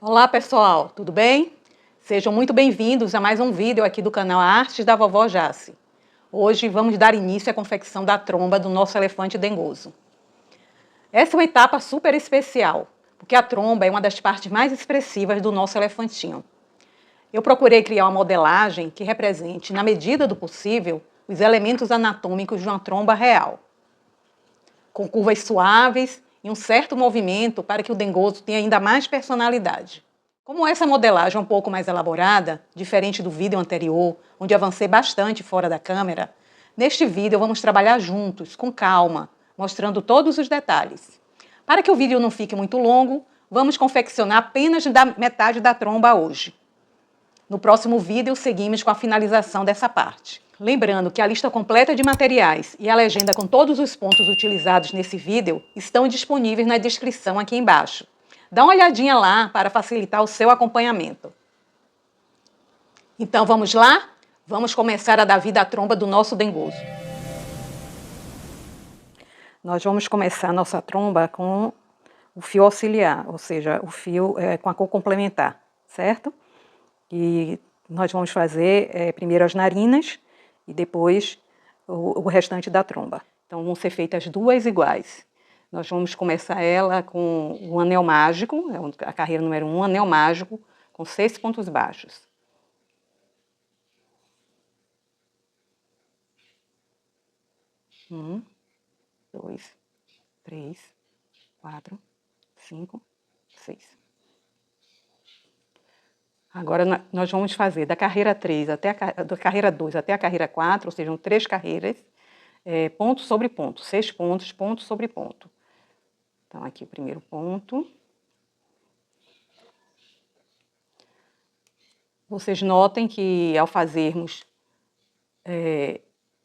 Olá pessoal, tudo bem? Sejam muito bem-vindos a mais um vídeo aqui do canal Artes da Vovó Jace. Hoje vamos dar início à confecção da tromba do nosso elefante dengoso. Essa é uma etapa super especial, porque a tromba é uma das partes mais expressivas do nosso elefantinho. Eu procurei criar uma modelagem que represente, na medida do possível, os elementos anatômicos de uma tromba real, com curvas suaves e um certo movimento para que o dengoso tenha ainda mais personalidade. Como essa modelagem é um pouco mais elaborada, diferente do vídeo anterior, onde avancei bastante fora da câmera, neste vídeo vamos trabalhar juntos, com calma, mostrando todos os detalhes. Para que o vídeo não fique muito longo, vamos confeccionar apenas da metade da tromba hoje. No próximo vídeo, seguimos com a finalização dessa parte. Lembrando que a lista completa de materiais e a legenda com todos os pontos utilizados nesse vídeo estão disponíveis na descrição aqui embaixo. Dá uma olhadinha lá para facilitar o seu acompanhamento. Então vamos lá? Vamos começar a dar vida à tromba do nosso dengoso. Nós vamos começar a nossa tromba com o fio auxiliar, ou seja, o fio com a cor complementar, certo? E nós vamos fazer primeiro as narinas e depois o restante da tromba. Então vão ser feitas duas iguais. Nós vamos começar ela com o anel mágico, a carreira número 1, anel mágico, com 6 pontos baixos. Um, 2, 3, 4, 5, 6. Agora nós vamos fazer da carreira 3 da carreira 2 até a carreira 4, ou seja, 3 carreiras, ponto sobre ponto, 6 pontos, ponto sobre ponto. Então, aqui o primeiro ponto. Vocês notem que ao fazermos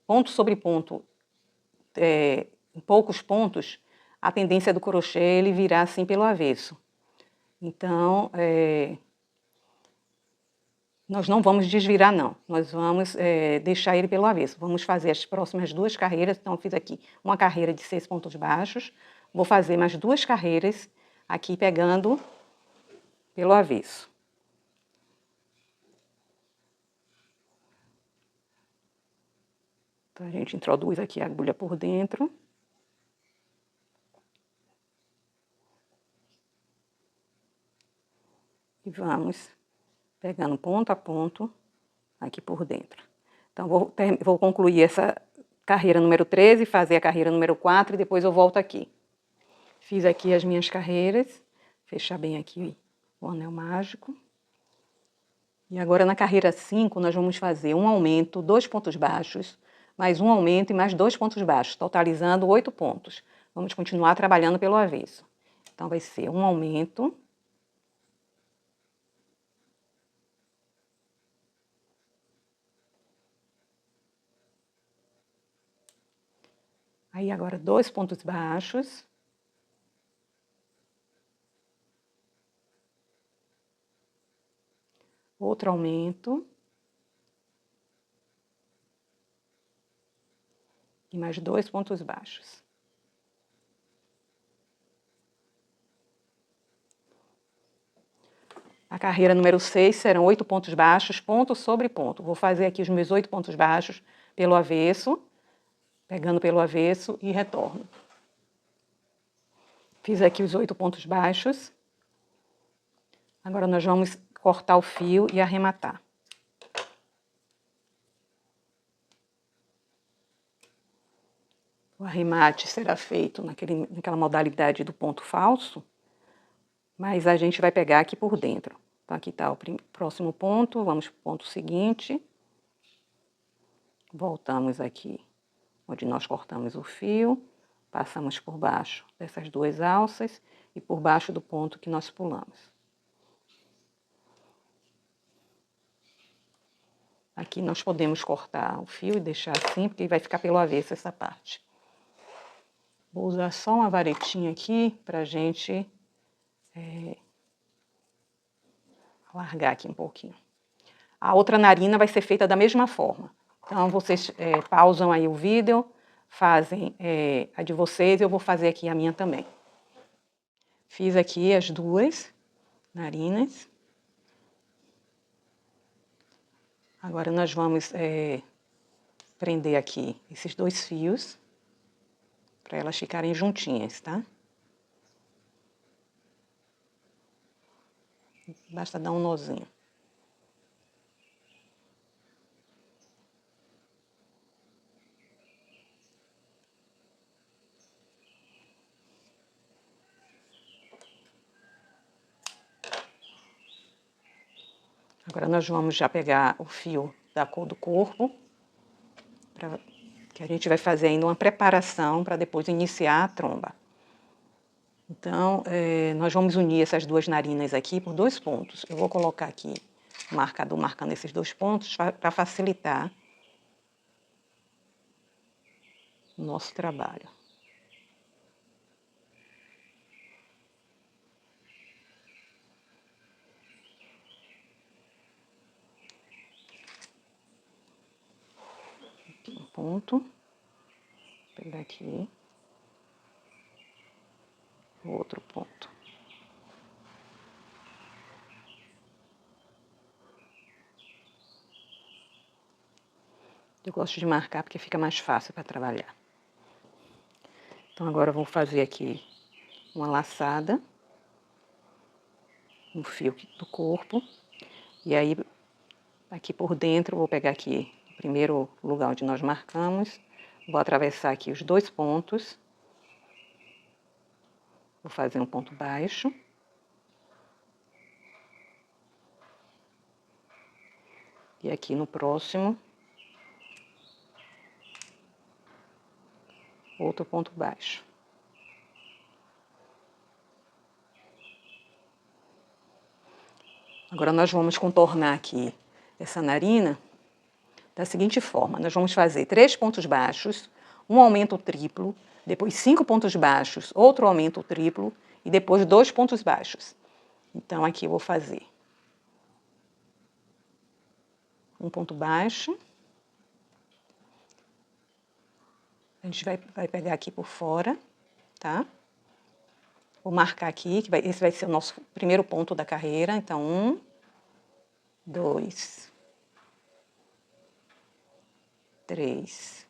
ponto sobre ponto, em poucos pontos, a tendência do crochê é ele virar assim pelo avesso. Então, nós não vamos desvirar não, nós vamos deixar ele pelo avesso. Vamos fazer as próximas 2 carreiras, então eu fiz aqui uma carreira de 6 pontos baixos, vou fazer mais 2 carreiras aqui pegando pelo avesso. Então a gente introduz aqui a agulha por dentro. E vamos pegando ponto a ponto aqui por dentro. Então, vou concluir essa carreira número 13, fazer a carreira número 4 e depois eu volto aqui. Fiz aqui as minhas carreiras, fechar bem aqui o anel mágico. E agora na carreira 5 nós vamos fazer um aumento, 2 pontos baixos, mais um aumento e mais 2 pontos baixos, totalizando 8 pontos. Vamos continuar trabalhando pelo avesso. Então vai ser um aumento. Aí agora 2 pontos baixos. Outro aumento. E mais 2 pontos baixos. A carreira número 6 serão 8 pontos baixos, ponto sobre ponto. Vou fazer aqui os meus 8 pontos baixos pelo avesso. Pegando pelo avesso e retorno. Fiz aqui os 8 pontos baixos. Agora nós vamos cortar o fio e arrematar. O arremate será feito naquela modalidade do ponto falso, mas a gente vai pegar aqui por dentro. Então aqui está o próximo ponto, vamos para o ponto seguinte. Voltamos aqui onde nós cortamos o fio, passamos por baixo dessas 2 alças e por baixo do ponto que nós pulamos. Aqui nós podemos cortar o fio e deixar assim, porque vai ficar pelo avesso essa parte. Vou usar só uma varetinha aqui para a gente alargar aqui um pouquinho. A outra narina vai ser feita da mesma forma. Então, vocês pausam aí o vídeo, fazem a de vocês, eu vou fazer aqui a minha também. Fiz aqui as duas. narinas. Agora nós vamos prender aqui esses 2 fios para elas ficarem juntinhas, tá? Basta dar um nozinho. Agora nós vamos já pegar o fio da cor do corpo, que a gente vai fazer ainda uma preparação para depois iniciar a tromba. Então, nós vamos unir essas 2 narinas aqui por 2 pontos. Eu vou colocar aqui o marcador marcando esses 2 pontos para facilitar o nosso trabalho. Aqui um ponto. Vou pegar aqui o outro ponto. Eu gosto de marcar porque fica mais fácil para trabalhar. Então agora eu vou fazer aqui uma laçada no fio do corpo. E aí, aqui por dentro, eu vou pegar aqui o primeiro lugar onde nós marcamos. Vou atravessar aqui os 2 pontos. Vou fazer um ponto baixo. E aqui no próximo, outro ponto baixo. Agora nós vamos contornar aqui essa narina da seguinte forma. Nós vamos fazer 3 pontos baixos, um aumento triplo, depois 5 pontos baixos, outro aumento triplo e depois 2 pontos baixos. Então aqui eu vou fazer um ponto baixo. A gente vai pegar aqui por fora, tá? Vou marcar aqui, que esse vai ser o nosso primeiro ponto da carreira. Então, 1, 2, 3,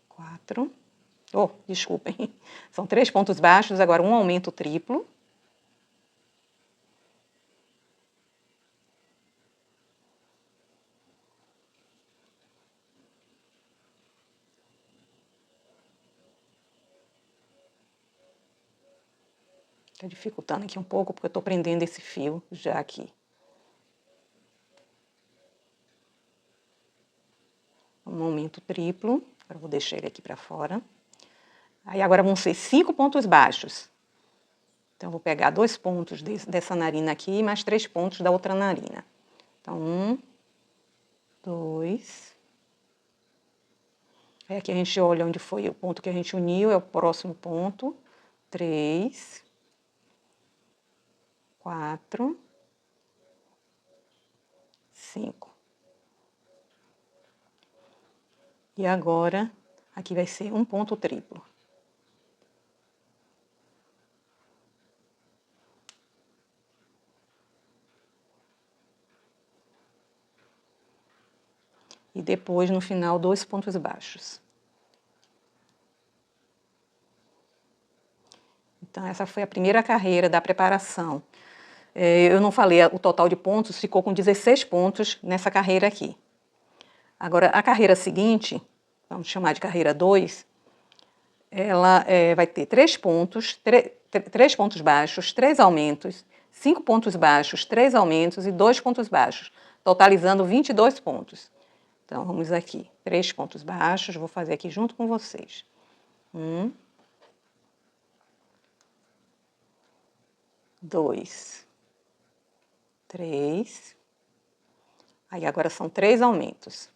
4. Oh, desculpem. São 3 pontos baixos, agora um aumento triplo. Está dificultando aqui um pouco, porque eu estou prendendo esse fio já aqui. Um aumento triplo. Agora eu vou deixar ele aqui para fora. Aí agora vão ser 5 pontos baixos. Então, eu vou pegar 2 pontos dessa narina aqui e mais 3 pontos da outra narina. Então, 1, 2. Aí aqui a gente olha onde foi o ponto que a gente uniu, é o próximo ponto. 3, 4, 5. E agora, aqui vai ser um ponto triplo. E depois, no final, 2 pontos baixos. Então, essa foi a primeira carreira da preparação. Eu não falei, o total de pontos ficou com 16 pontos nessa carreira aqui. Agora, a carreira seguinte, vamos chamar de carreira 2, ela vai ter 3 pontos, 3 pontos baixos, 3 aumentos, 5 pontos baixos, 3 aumentos e 2 pontos baixos, totalizando 22 pontos. Então, vamos aqui, 3 pontos baixos, vou fazer aqui junto com vocês. 1, 2, 3. Aí agora são 3 aumentos.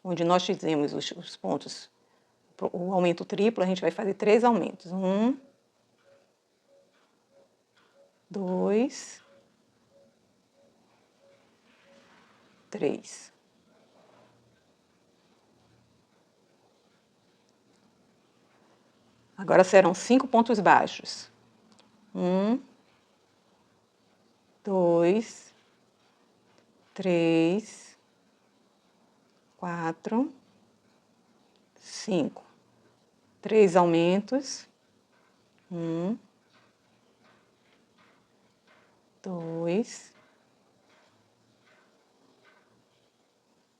Onde nós fizemos os pontos, o aumento triplo, a gente vai fazer 3 aumentos. 1, 2, 3. Agora serão 5 pontos baixos. 1, 2, 3, 4, 5. 3 aumentos. 1, 2,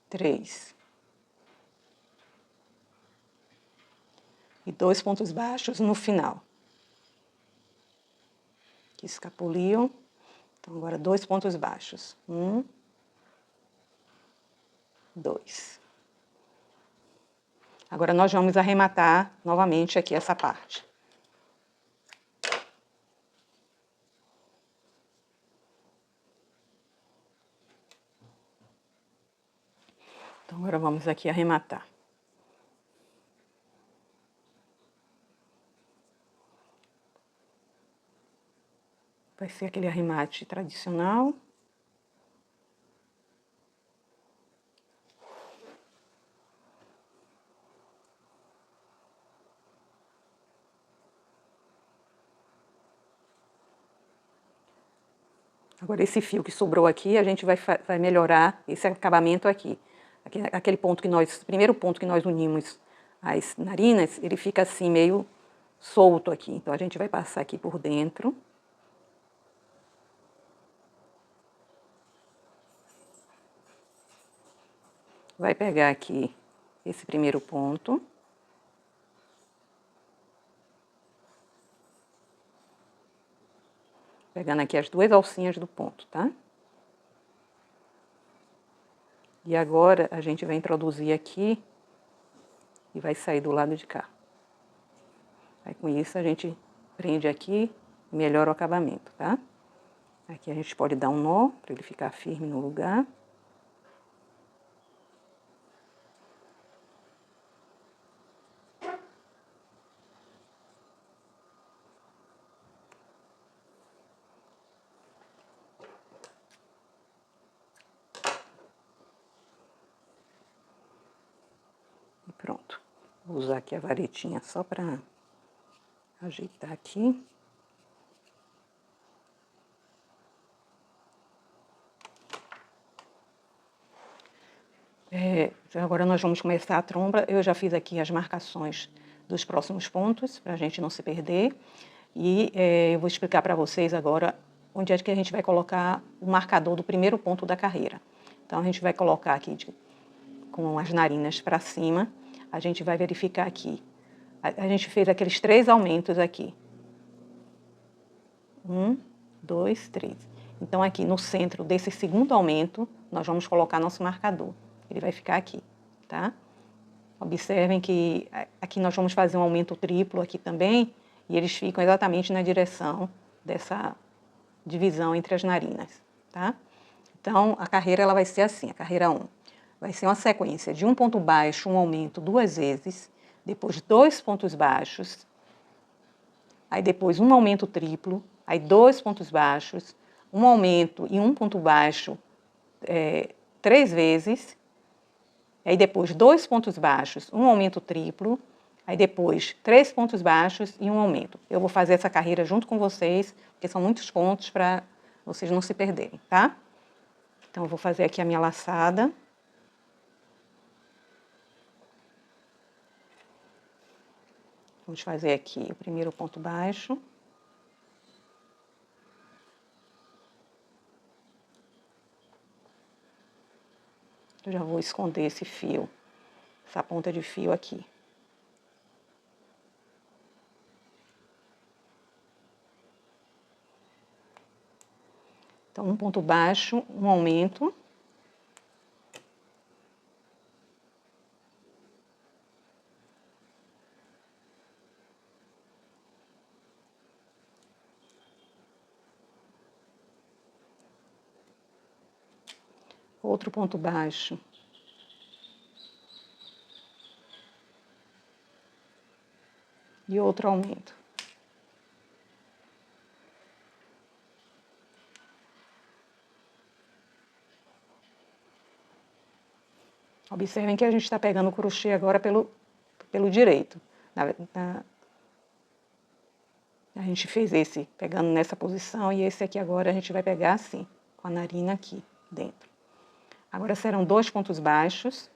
3. E 2 pontos baixos no final. Aqui escapuliam. Então, agora 2 pontos baixos. 1, 2. Agora, nós vamos arrematar novamente aqui essa parte. Então, agora vamos aqui arrematar. Vai ser aquele arremate tradicional. Agora, esse fio que sobrou aqui, a gente vai melhorar esse acabamento aqui. Aquele ponto que primeiro ponto que nós unimos as narinas, ele fica assim meio solto aqui. Então, a gente vai passar aqui por dentro. Vai pegar aqui esse primeiro ponto. Pegando aqui as 2 alcinhas do ponto, tá? E agora, a gente vai introduzir aqui e vai sair do lado de cá. Aí, com isso, a gente prende aqui e melhora o acabamento, tá? Aqui a gente pode dar um nó, para ele ficar firme no lugar. E pronto. Vou usar aqui a varetinha só para ajeitar aqui. Agora nós vamos começar a tromba. Eu já fiz aqui as marcações dos próximos pontos, para a gente não se perder. E eu vou explicar para vocês agora onde é que a gente vai colocar o marcador do primeiro ponto da carreira. Então, a gente vai colocar aqui com as narinas para cima. A gente vai verificar aqui. A gente fez aqueles 3 aumentos aqui. 1, 2, 3. Então, aqui no centro desse segundo aumento, nós vamos colocar nosso marcador. Ele vai ficar aqui, tá? Observem que aqui nós vamos fazer um aumento triplo aqui também, e eles ficam exatamente na direção dessa divisão entre as narinas, tá? Então, a carreira ela vai ser assim, a carreira 1. Vai ser uma sequência de um ponto baixo, um aumento 2 vezes, depois 2 pontos baixos, aí depois um aumento triplo, aí 2 pontos baixos, um aumento e um ponto baixo 3 vezes, aí depois 2 pontos baixos, um aumento triplo, aí depois 3 pontos baixos e um aumento. Eu vou fazer essa carreira junto com vocês, porque são muitos pontos para vocês não se perderem, tá? Então, eu vou fazer aqui a minha laçada. Vamos fazer aqui o primeiro ponto baixo. Eu já vou esconder esse fio, essa ponta de fio aqui. Então, um ponto baixo, um aumento. Outro ponto baixo. E outro aumento. Observem que a gente está pegando o crochê agora pelo direito. A gente fez esse pegando nessa posição e esse aqui agora a gente vai pegar assim, com a narina aqui dentro. Agora serão 2 pontos baixos.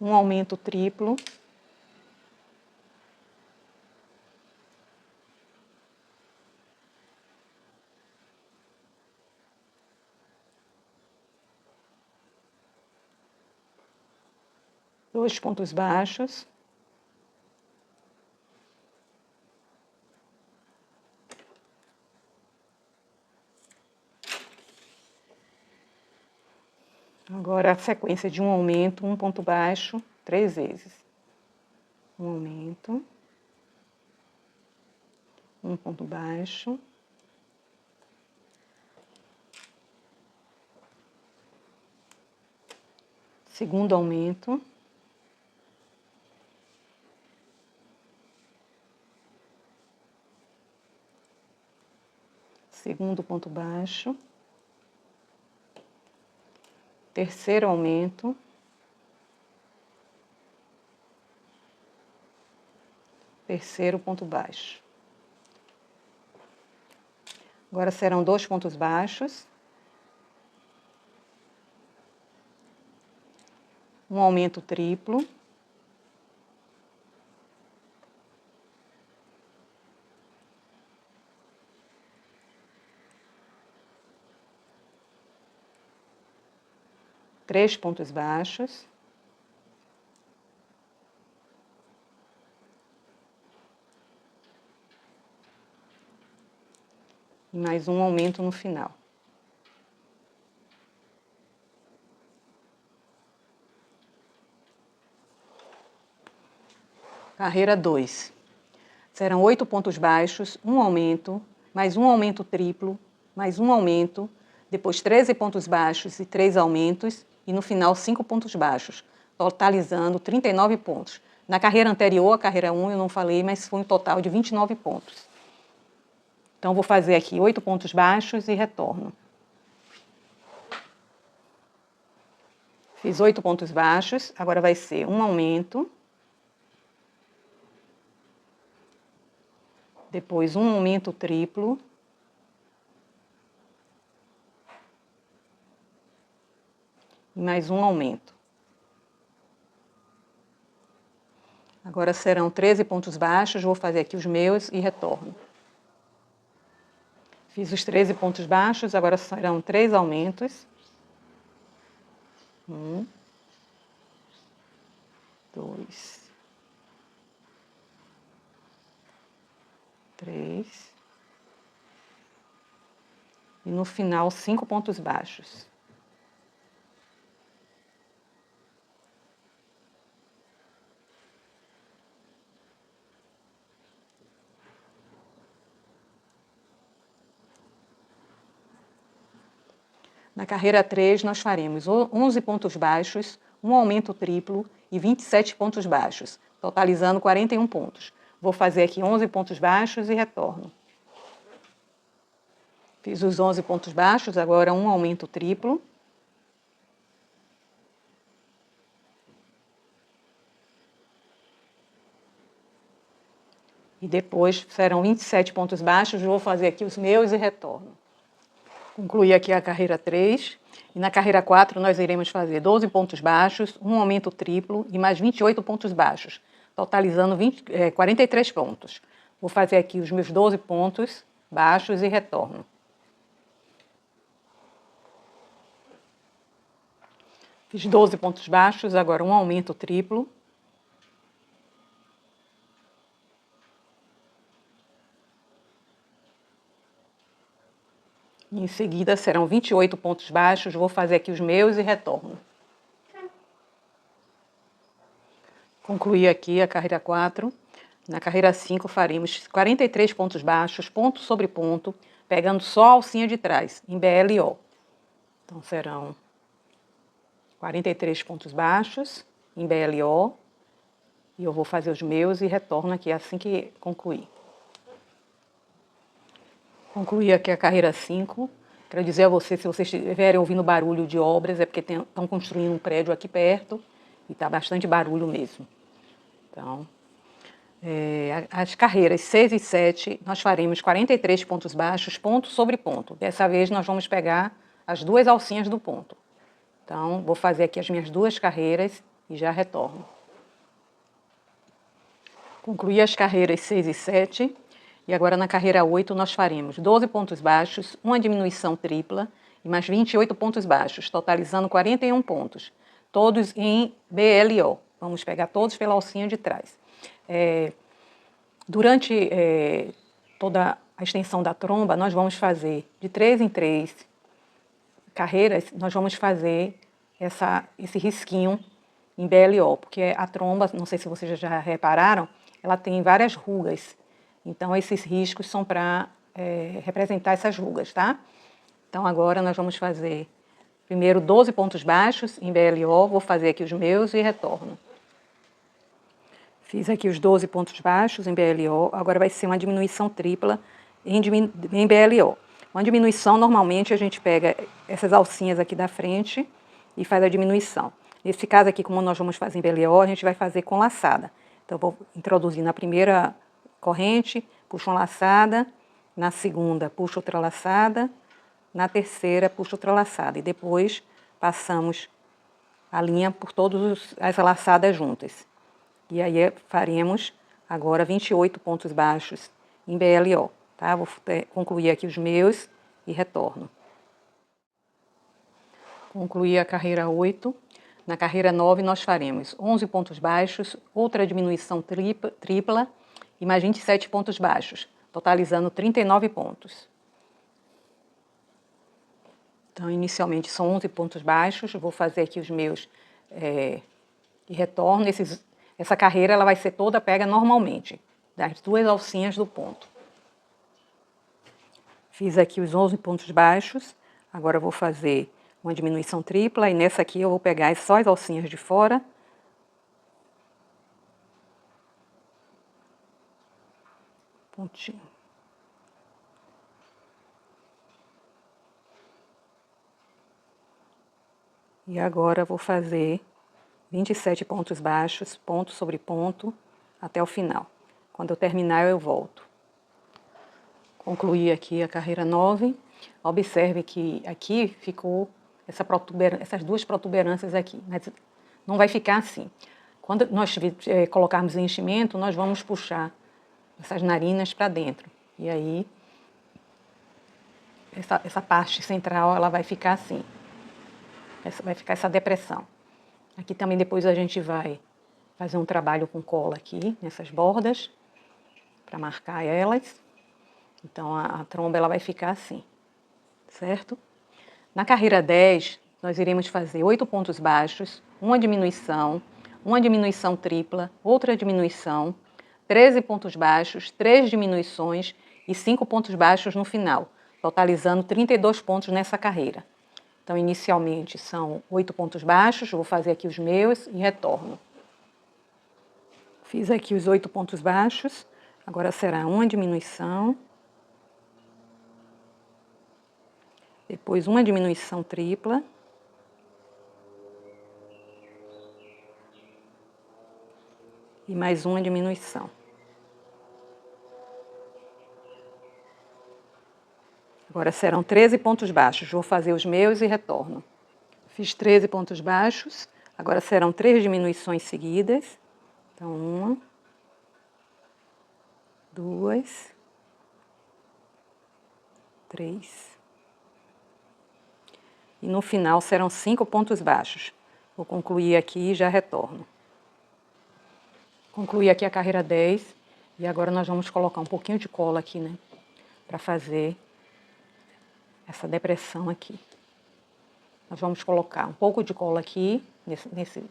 Um aumento triplo. Dois pontos baixos. Agora a sequência de um aumento, um ponto baixo, 3 vezes. Um aumento. Um ponto baixo. Segundo aumento. Segundo ponto baixo. Terceiro aumento. Terceiro ponto baixo. Agora serão 2 pontos baixos. Um aumento triplo. Três pontos baixos. E mais um aumento no final. Carreira 2. Serão 8 pontos baixos, um aumento, mais um aumento triplo, mais um aumento, depois 13 pontos baixos e 3 aumentos, e no final 5 pontos baixos, totalizando 39 pontos. Na carreira anterior, a carreira 1, eu não falei, mas foi um total de 29 pontos. Então, vou fazer aqui 8 pontos baixos e retorno. Fiz 8 pontos baixos, agora vai ser um aumento. Depois um aumento triplo. E mais um aumento. Agora serão 13 pontos baixos, vou fazer aqui os meus e retorno. Fiz os 13 pontos baixos, agora serão 3 aumentos. 1, 2, 3. E no final, 5 pontos baixos. Na carreira 3, nós faremos 11 pontos baixos, um aumento triplo e 27 pontos baixos, totalizando 41 pontos. Vou fazer aqui 11 pontos baixos e retorno. Fiz os 11 pontos baixos, agora um aumento triplo. E depois serão 27 pontos baixos, vou fazer aqui os meus e retorno. Concluí aqui a carreira 3, e na carreira 4 nós iremos fazer 12 pontos baixos, um aumento triplo e mais 28 pontos baixos, totalizando 43 pontos. Vou fazer aqui os meus 12 pontos baixos e retorno. Fiz 12 pontos baixos, agora um aumento triplo. E em seguida serão 28 pontos baixos, vou fazer aqui os meus e retorno. Concluí aqui a carreira 4. Na carreira 5 faremos 43 pontos baixos, ponto sobre ponto, pegando só a alcinha de trás, em BLO. Então serão 43 pontos baixos, em BLO, e eu vou fazer os meus e retorno aqui assim que concluir. Concluí aqui a carreira 5, Quero dizer a vocês, se vocês estiverem ouvindo barulho de obras, é porque estão construindo um prédio aqui perto e está bastante barulho mesmo. Então, as carreiras 6 e 7, nós faremos 43 pontos baixos, ponto sobre ponto. Dessa vez nós vamos pegar as duas alcinhas do ponto. Então, vou fazer aqui as minhas duas carreiras e já retorno. Concluí as carreiras 6 e 7. E agora na carreira 8 nós faremos 12 pontos baixos, uma diminuição tripla e mais 28 pontos baixos, totalizando 41 pontos, todos em BLO. Vamos pegar todos pela alcinha de trás. Durante toda a extensão da tromba, nós vamos fazer de 3 em 3 carreiras, nós vamos fazer esse risquinho em BLO, porque a tromba, não sei se vocês já repararam, ela tem várias rugas. Então, esses riscos são para representar essas rugas, tá? Então, agora nós vamos fazer primeiro 12 pontos baixos em BLO, vou fazer aqui os meus e retorno. Fiz aqui os 12 pontos baixos em BLO, agora vai ser uma diminuição tripla em BLO. Uma diminuição, normalmente, a gente pega essas alcinhas aqui da frente e faz a diminuição. Nesse caso aqui, como nós vamos fazer em BLO, a gente vai fazer com laçada. Então, eu vou introduzir na primeira corrente, puxo uma laçada, na segunda puxo outra laçada, na terceira puxo outra laçada e depois passamos a linha por todas as laçadas juntas. E aí faremos agora 28 pontos baixos em BLO, tá? Vou concluir aqui os meus e retorno. Concluí a carreira 8. Na carreira 9 nós faremos 11 pontos baixos, outra diminuição tripla, e mais 27 pontos baixos, totalizando 39 pontos. Então, inicialmente são 11 pontos baixos, vou fazer aqui os meus e retorno. Essa carreira ela vai ser toda pega normalmente, das duas alcinhas do ponto. Fiz aqui os 11 pontos baixos, agora vou fazer uma diminuição tripla, e nessa aqui eu vou pegar só as alcinhas de fora, pontinho. E agora vou fazer 27 pontos baixos, ponto sobre ponto, até o final. Quando eu terminar, eu volto. Concluí aqui a carreira 9. Observe que aqui ficou essas duas protuberâncias aqui, mas não vai ficar assim. Quando nós colocarmos o enchimento, nós vamos puxar essas narinas para dentro. E aí, essa parte central, ela vai ficar assim. Vai ficar essa depressão. Aqui também depois a gente vai fazer um trabalho com cola aqui, nessas bordas, para marcar elas. Então, a tromba ela vai ficar assim, certo? Na carreira 10, nós iremos fazer 8 pontos baixos, uma diminuição tripla, outra diminuição, 13 pontos baixos, 3 diminuições e 5 pontos baixos no final, totalizando 32 pontos nessa carreira. Então, inicialmente são 8 pontos baixos, vou fazer aqui os meus e retorno. Fiz aqui os 8 pontos baixos, agora será uma diminuição, depois uma diminuição tripla, e mais uma diminuição. Agora serão 13 pontos baixos, vou fazer os meus e retorno. Fiz 13 pontos baixos, agora serão 3 diminuições seguidas. Então, 1, 2, 3. E no final serão 5 pontos baixos. Vou concluir aqui e já retorno. Concluí aqui a carreira 10 e agora nós vamos colocar um pouquinho de cola aqui, né? Para fazer essa depressão aqui. Nós vamos colocar um pouco de cola aqui, nesse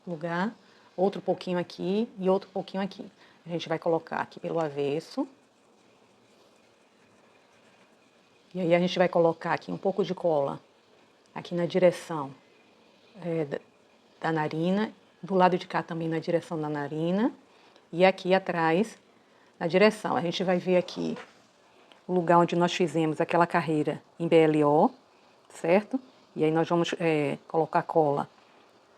lugar, outro pouquinho aqui e outro pouquinho aqui. A gente vai colocar aqui pelo avesso. E aí a gente vai colocar aqui um pouco de cola aqui na direção da narina, do lado de cá também na direção da narina, e aqui atrás na direção. A gente vai ver aqui o lugar onde nós fizemos aquela carreira em BLO, certo? E aí nós vamos colocar cola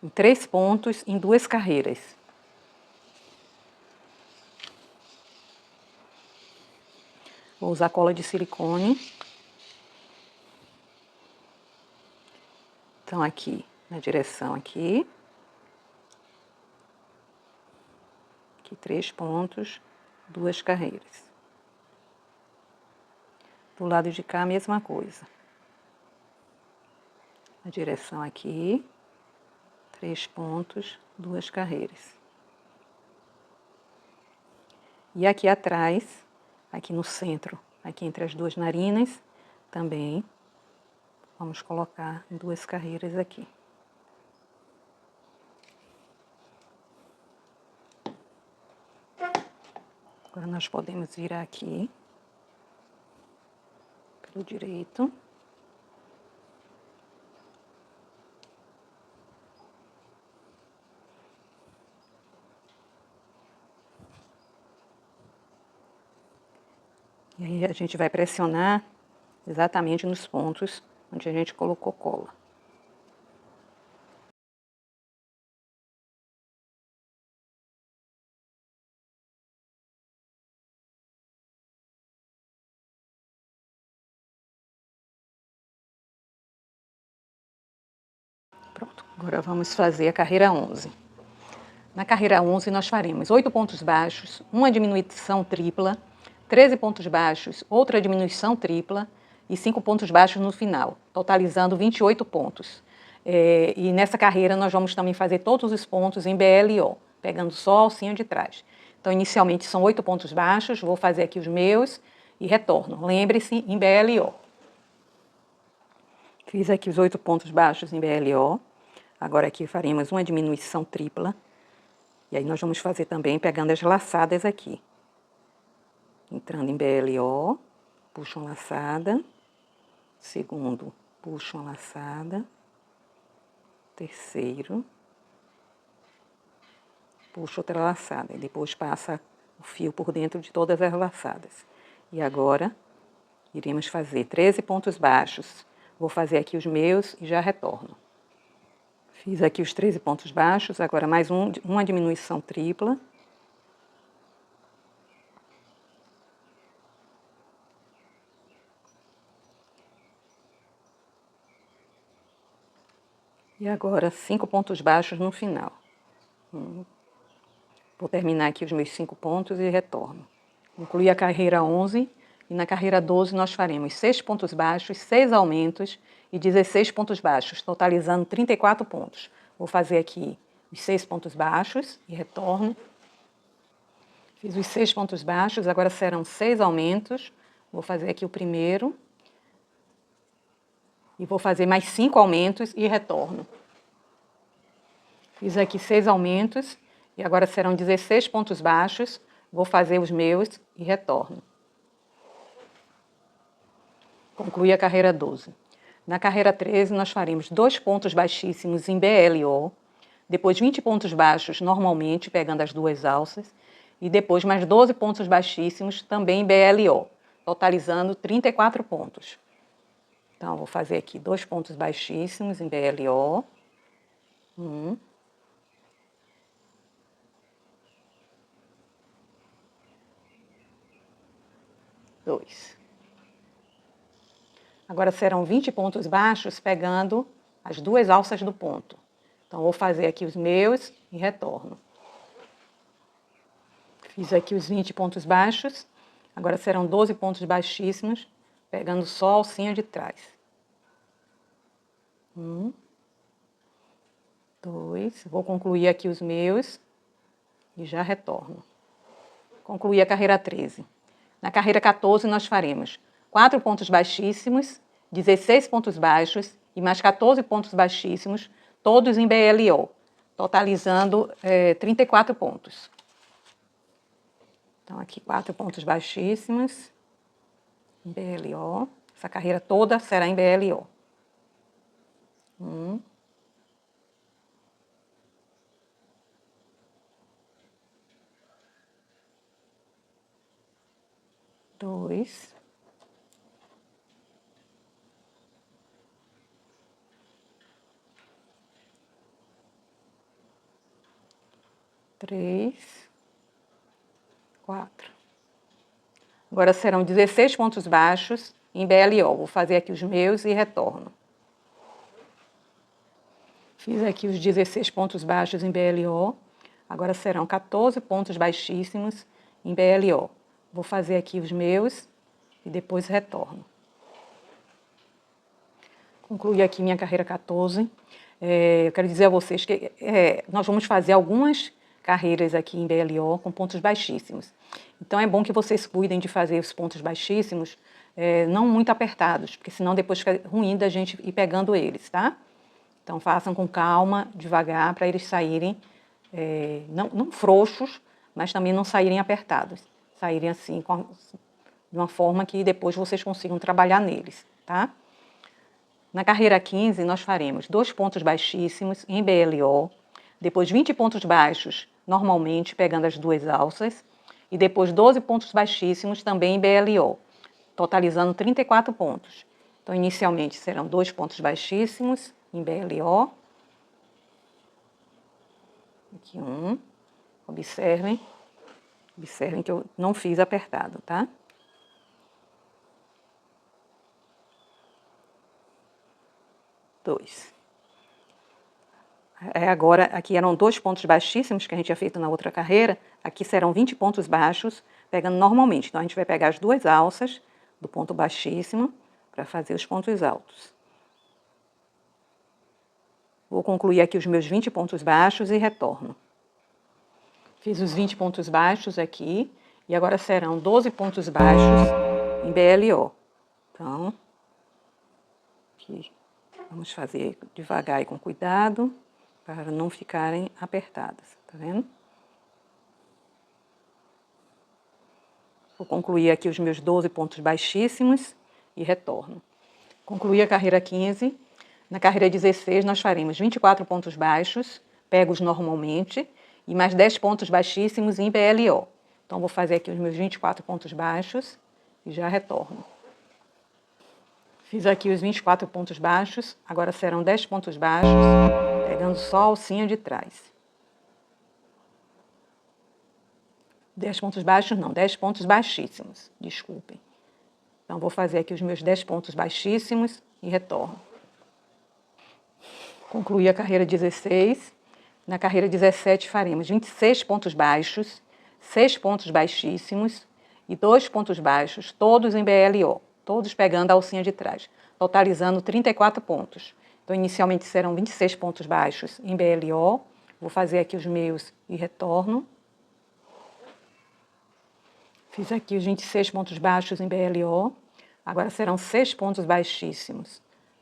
em 3 pontos em 2 carreiras. Vou usar cola de silicone. Então aqui, na direção aqui. Aqui 3 pontos, 2 carreiras. Do lado de cá a mesma coisa. Na direção aqui, 3 pontos, 2 carreiras. E aqui atrás, aqui no centro, aqui entre as 2 narinas, também vamos colocar 2 carreiras aqui. Agora nós podemos virar aqui pelo direito. E aí a gente vai pressionar exatamente nos pontos onde a gente colocou cola. Pronto, agora vamos fazer a carreira 11. Na carreira 11 nós faremos 8 pontos baixos, uma diminuição tripla, 13 pontos baixos, outra diminuição tripla e 5 pontos baixos no final, totalizando 28 pontos. E nessa carreira nós vamos também fazer todos os pontos em BLO, pegando só a alcinha de trás. Então inicialmente são 8 pontos baixos, vou fazer aqui os meus e retorno. Lembre-se, em BLO. Fiz aqui os 8 pontos baixos em BLO. Agora aqui faremos uma diminuição tripla. E aí nós vamos fazer também pegando as laçadas aqui. Entrando em BLO, puxo uma laçada. Segundo, puxo uma laçada. Terceiro, puxo outra laçada. E depois passa o fio por dentro de todas as laçadas. E agora, iremos fazer 13 pontos baixos. Vou fazer aqui os meus e já retorno. Fiz aqui os 13 pontos baixos, agora mais uma diminuição tripla. E agora 5 pontos baixos no final. Vou terminar aqui os meus 5 pontos e retorno. Concluí a carreira 11 e na carreira 12 nós faremos 6 pontos baixos, 6 aumentos e 16 pontos baixos, totalizando 34 pontos. Vou fazer aqui os 6 pontos baixos e retorno. Fiz os 6 pontos baixos, agora serão 6 aumentos. Vou fazer aqui o primeiro. E vou fazer mais 5 aumentos e retorno. Fiz aqui 6 aumentos e agora serão 16 pontos baixos. Vou fazer os meus e retorno. Concluí a carreira 12. Na carreira 13 nós faremos 2 pontos baixíssimos em BLO, depois 20 pontos baixos normalmente, pegando as 2 alças, e depois mais 12 pontos baixíssimos também em BLO, totalizando 34 pontos. Então, vou fazer aqui 2 pontos baixíssimos em BLO. 2. Agora serão 20 pontos baixos pegando as 2 alças do ponto. Então, vou fazer aqui os meus e retorno. Fiz aqui os 20 pontos baixos. Agora serão 12 pontos baixíssimos, pegando só a alcinha de trás. 1, 2. Vou concluir aqui os meus e já retorno. Concluí a carreira 13. Na carreira 14 nós faremos 4 pontos baixíssimos, 16 pontos baixos e mais 14 pontos baixíssimos, todos em BLO, totalizando 34 pontos. Então, aqui 4 pontos baixíssimos, em BLO. Essa carreira toda será em BLO. 1. 2. 3, 4. Agora serão 16 pontos baixos em BLO. Vou fazer aqui os meus e retorno. Fiz aqui os 16 pontos baixos em BLO. Agora serão 14 pontos baixíssimos em BLO. Vou fazer aqui os meus e depois retorno. Concluí aqui minha carreira 14. Eu quero dizer a vocês que nós vamos fazer algumas carreiras aqui em BLO com pontos baixíssimos. Então é bom que vocês cuidem de fazer os pontos baixíssimos não muito apertados, porque senão depois fica ruim da gente ir pegando eles, tá? Então façam com calma, devagar, para eles saírem não frouxos, mas também não saírem apertados. Saírem assim, de uma forma que depois vocês consigam trabalhar neles, tá? Na carreira 15, nós faremos 2 pontos baixíssimos em BLO, depois 20 pontos baixos, normalmente, pegando as 2 alças, e depois 12 pontos baixíssimos também em BLO, totalizando 34 pontos. Então, inicialmente, serão 2 pontos baixíssimos em BLO. Aqui um. Observem que eu não fiz apertado, tá? Dois. Agora, aqui eram 2 pontos baixíssimos que a gente tinha feito na outra carreira. Aqui serão 20 pontos baixos, pegando normalmente. Então, a gente vai pegar as 2 alças do ponto baixíssimo para fazer os pontos altos. Vou concluir aqui os meus 20 pontos baixos e retorno. Fiz os 20 pontos baixos aqui e agora serão 12 pontos baixos em BLO. Então, aqui, vamos fazer devagar e com cuidado para não ficarem apertadas, tá vendo? Vou concluir aqui os meus 12 pontos baixíssimos e retorno. Concluí a carreira 15. Na carreira 16, nós faremos 24 pontos baixos, pegos normalmente, e mais 10 pontos baixíssimos em BLO. Então, vou fazer aqui os meus 24 pontos baixos e já retorno. Fiz aqui os 24 pontos baixos, agora serão 10 pontos baixos, pegando só a alcinha de trás. 10 pontos baixos não, 10 pontos baixíssimos, desculpem. Então, vou fazer aqui os meus 10 pontos baixíssimos e retorno. Concluí a carreira 16. Na carreira 17, faremos 26 pontos baixos, 6 pontos baixíssimos e 2 pontos baixos, todos em BLO, todos pegando a alcinha de trás, totalizando 34 pontos. Então, inicialmente serão 26 pontos baixos em BLO. Vou fazer aqui os meus e retorno. Fiz aqui os 26 pontos baixos em BLO. Agora serão 6 pontos baixíssimos,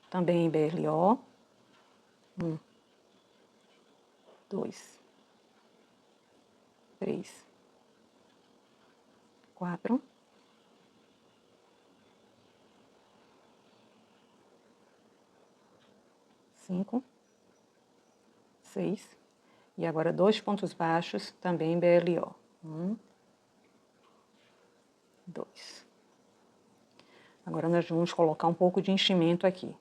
também em BLO. 1, 2, 3, 4, 5, 6. E agora 2 pontos baixos, também em BLO. 1, 2. Agora nós vamos colocar um pouco de enchimento aqui.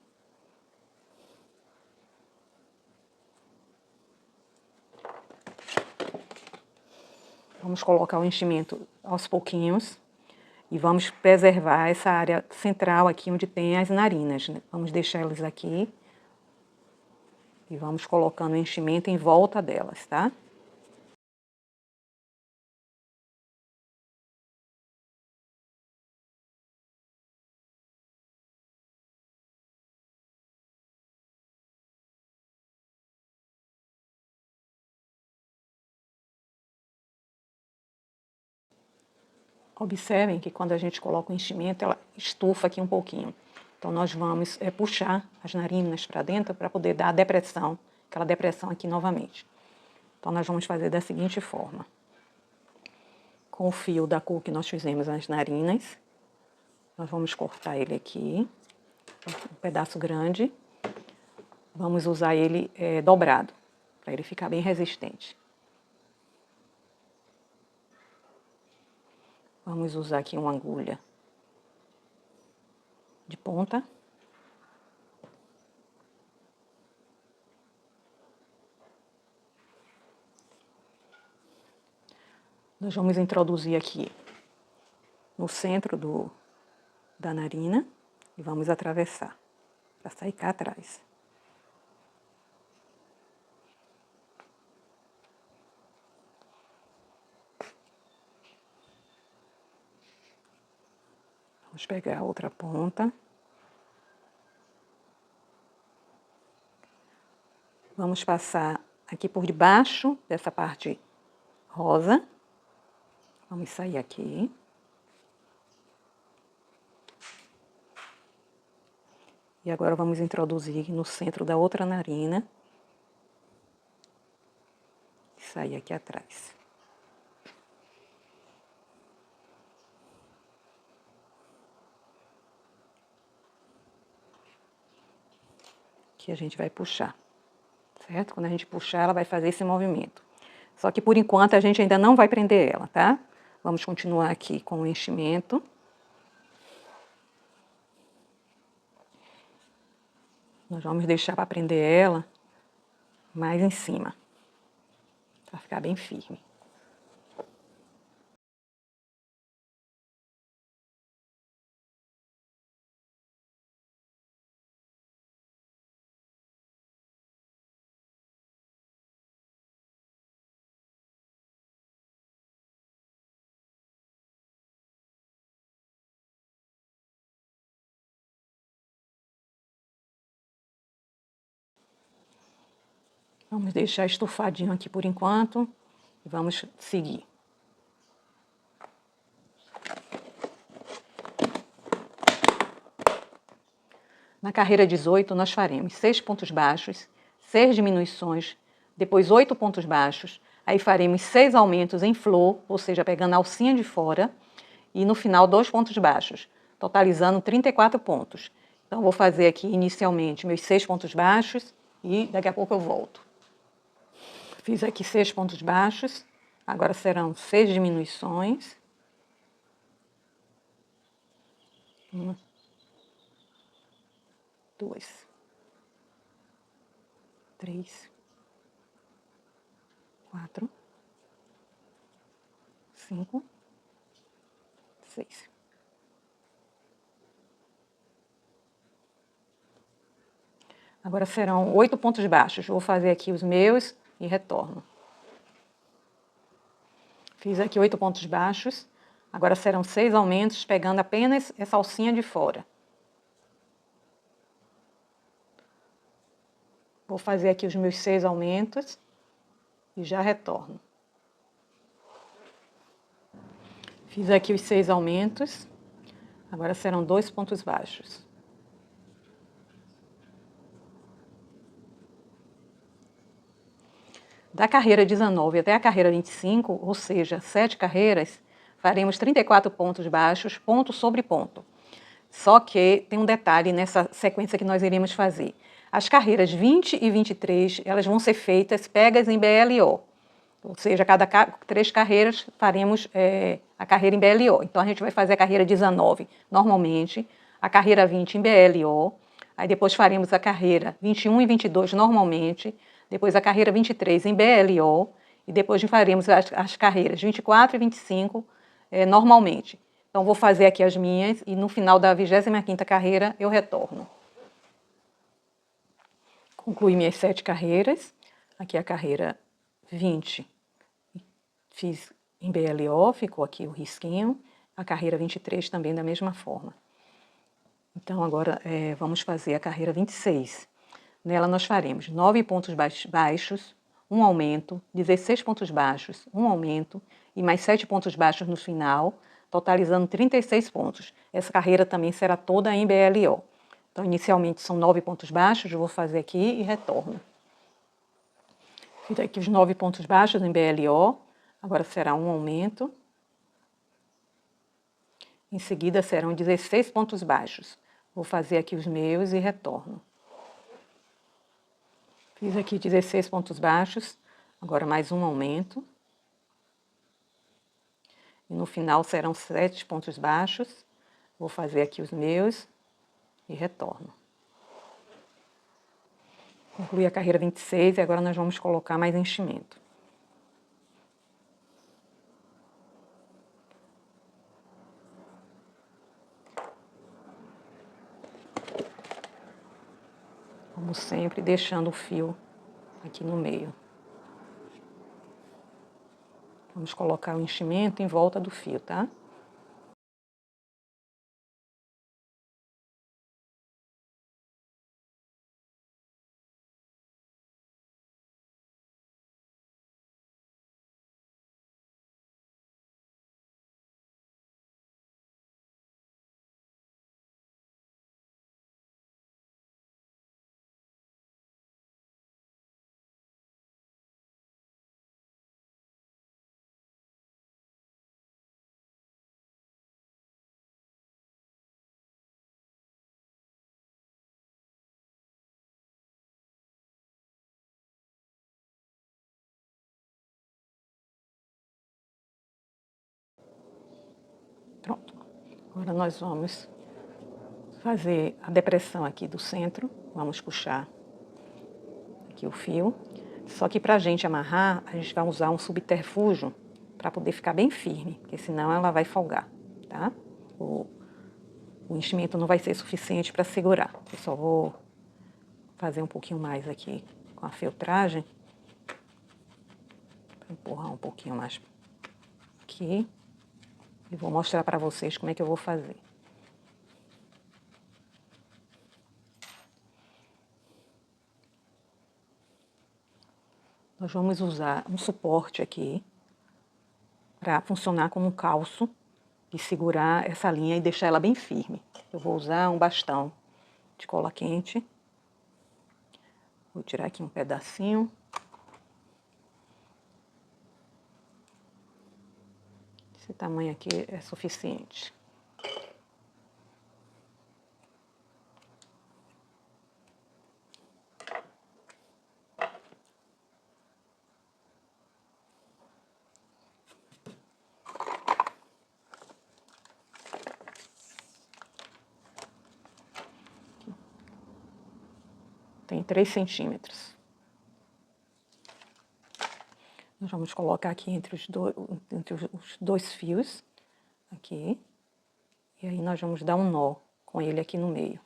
Vamos colocar o enchimento aos pouquinhos e vamos preservar essa área central aqui onde tem as narinas, né? Vamos deixar elas aqui e vamos colocando o enchimento em volta delas, tá? Observem que quando a gente coloca o enchimento, ela estufa aqui um pouquinho. Então, nós vamos puxar as narinas para dentro para poder dar a depressão, aquela depressão aqui novamente. Então, nós vamos fazer da seguinte forma. Com o fio da cor que nós fizemos nas narinas, nós vamos cortar ele aqui, um pedaço grande. Vamos usar ele dobrado, para ele ficar bem resistente. Vamos usar aqui uma agulha de ponta. Nós vamos introduzir aqui no centro da narina e vamos atravessar para sair cá atrás. Vamos pegar a outra ponta. Vamos passar aqui por debaixo dessa parte rosa. Vamos sair aqui. E agora vamos introduzir no centro da outra narina. E sair aqui atrás. Aqui a gente vai puxar, certo? Quando a gente puxar, ela vai fazer esse movimento. Só que por enquanto a gente ainda não vai prender ela, tá? Vamos continuar aqui com o enchimento. Nós vamos deixar para prender ela mais em cima, para ficar bem firme. Vamos deixar estufadinho aqui por enquanto e vamos seguir. Na carreira 18, nós faremos 6 pontos baixos, 6 diminuições, depois 8 pontos baixos, aí faremos 6 aumentos em flor, ou seja, pegando a alcinha de fora, e no final 2 pontos baixos, totalizando 34 pontos. Então, vou fazer aqui inicialmente meus 6 pontos baixos e daqui a pouco eu volto. Fiz aqui 6 pontos baixos, agora serão 6 diminuições. 1, 2, 3, 4, 5, 6. Agora serão 8 pontos baixos. Vou fazer aqui os meus e retorno. Fiz aqui 8 pontos baixos. Agora serão 6 aumentos, pegando apenas essa alcinha de fora. Vou fazer aqui os meus 6 aumentos e já retorno. Fiz aqui os 6 aumentos. Agora serão 2 pontos baixos. Da carreira 19 até a carreira 25, ou seja, 7 carreiras, faremos 34 pontos baixos, ponto sobre ponto. Só que tem um detalhe nessa sequência que nós iremos fazer. As carreiras 20 e 23, elas vão ser feitas pegas em BLO. Ou seja, cada 3 carreiras faremos a carreira em BLO. Então, a gente vai fazer a carreira 19 normalmente, a carreira 20 em BLO, aí depois faremos a carreira 21 e 22 normalmente, depois a carreira 23 em BLO, e depois faremos as carreiras 24 e 25 normalmente. Então, vou fazer aqui as minhas, e no final da 25ª carreira, eu retorno. Concluí minhas 7 carreiras, aqui a carreira 20, fiz em BLO, ficou aqui o risquinho, a carreira 23 também da mesma forma. Então, agora vamos fazer a carreira 26. Nela nós faremos 9 pontos baixos, um aumento, 16 pontos baixos, um aumento e mais 7 pontos baixos no final, totalizando 36 pontos. Essa carreira também será toda em BLO. Então, inicialmente são 9 pontos baixos, eu vou fazer aqui e retorno. Fiz aqui os 9 pontos baixos em BLO, agora será um aumento. Em seguida serão 16 pontos baixos. Vou fazer aqui os meus e retorno. Fiz aqui 16 pontos baixos, agora mais um aumento. E no final serão 7 pontos baixos. Vou fazer aqui os meus e retorno. Concluí a carreira 26 e agora nós vamos colocar mais enchimento. Como sempre, deixando o fio aqui no meio. Vamos colocar o enchimento em volta do fio, tá? Pronto. Agora nós vamos fazer a depressão aqui do centro. Vamos puxar aqui o fio. Só que para a gente amarrar, a gente vai usar um subterfúgio para poder ficar bem firme, porque senão ela vai folgar, tá? O enchimento não vai ser suficiente para segurar. Eu só vou fazer um pouquinho mais aqui com a feltragem. Para empurrar um pouquinho mais aqui. E vou mostrar para vocês como é que eu vou fazer. Nós vamos usar um suporte aqui para funcionar como um calço e segurar essa linha e deixar ela bem firme. Eu vou usar um bastão de cola quente. Vou tirar aqui um pedacinho. Esse tamanho aqui é suficiente. Tem 3 centímetros. Nós vamos colocar aqui entre os dois fios, aqui. E aí nós vamos dar um nó com ele aqui no meio.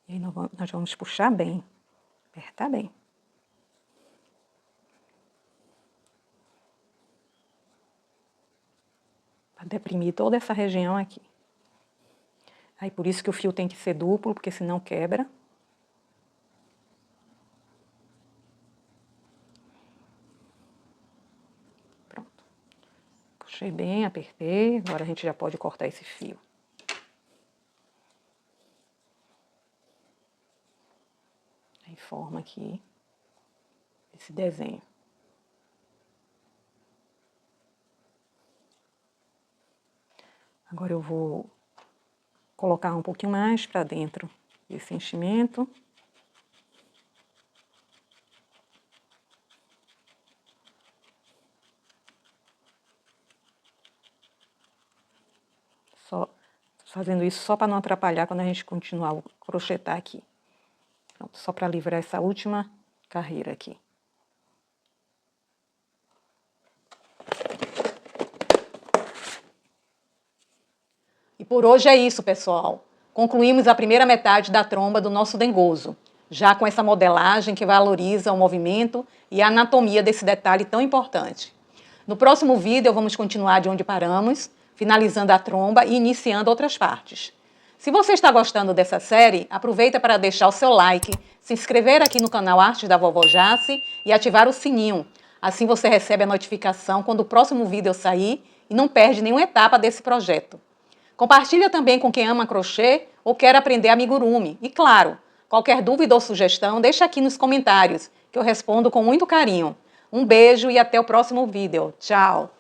E aí nós vamos puxar bem, apertar bem. Para deprimir toda essa região aqui. Aí por isso que o fio tem que ser duplo, porque senão quebra. Pronto. Puxei bem, apertei. Agora a gente já pode cortar esse fio. Aí forma aqui esse desenho. Agora eu vou colocar um pouquinho mais para dentro desse enchimento. Só fazendo isso só para não atrapalhar quando a gente continuar a crochetar aqui. Pronto, só para livrar essa última carreira aqui. E por hoje é isso, pessoal. Concluímos a primeira metade da tromba do nosso dengoso, já com essa modelagem que valoriza o movimento e a anatomia desse detalhe tão importante. No próximo vídeo, vamos continuar de onde paramos, finalizando a tromba e iniciando outras partes. Se você está gostando dessa série, aproveita para deixar o seu like, se inscrever aqui no canal Artes da Vovó Jaci e ativar o sininho. Assim você recebe a notificação quando o próximo vídeo sair e não perde nenhuma etapa desse projeto. Compartilha também com quem ama crochê ou quer aprender amigurumi. E claro, qualquer dúvida ou sugestão, deixa aqui nos comentários, que eu respondo com muito carinho. Um beijo e até o próximo vídeo. Tchau!